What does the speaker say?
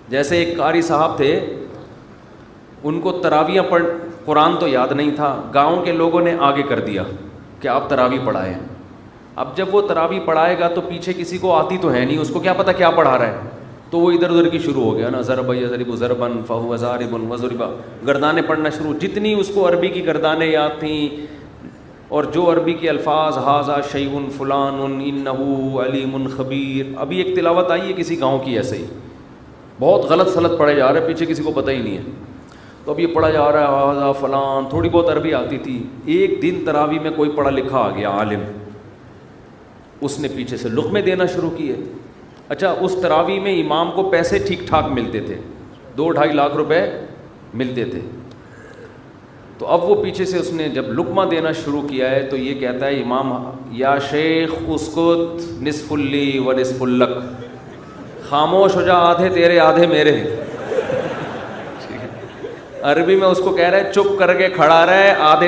جیسے ایک قاری صاحب تھے، ان کو تراویح قرآن تو یاد نہیں تھا، گاؤں کے لوگوں نے آگے کر دیا کہ آپ تراویح پڑھائیں. اب جب وہ تراویح پڑھائے گا تو پیچھے کسی کو آتی تو ہے نہیں، اس کو کیا پتہ کیا پڑھا رہا ہے، تو وہ ادھر ادھر کی شروع ہو گیا نا، ضرب یضرب ضربا فہو ضارب وضربا، گردانیں پڑھنا شروع. جتنی اس کو عربی کی گردانیں یاد تھیں اور جو عربی کے الفاظ، ھذا شیء فلان انہ علیم خبیر. ابھی ایک تلاوت آئی ہے کسی گاؤں کی ایسے ہی، بہت غلط سلط پڑھے جا رہے ہیں، پیچھے کسی کو پتہ ہی نہیں ہے. تو اب یہ پڑھا جا رہا ہے ھذا فلان، تھوڑی بہت عربی آتی تھی. ایک دن تراویح میں کوئی پڑھا لکھا آ گیا عالم، اس نے پیچھے سے لقمے دینا شروع کیے. اچھا، اس تراویح میں امام کو پیسے ٹھیک ٹھاک ملتے تھے، 2-2.5 لاکھ روپے ملتے تھے. تو اب وہ پیچھے سے اس نے جب لقمہ دینا شروع کیا ہے تو یہ کہتا ہے امام، یا شیخ اسکت نصف لی و نصف لک، خاموش ہو جا، آدھے تیرے آدھے میرے. عربی میں اس کو کہہ رہا ہے چپ کر کے کھڑا رہے، آدھے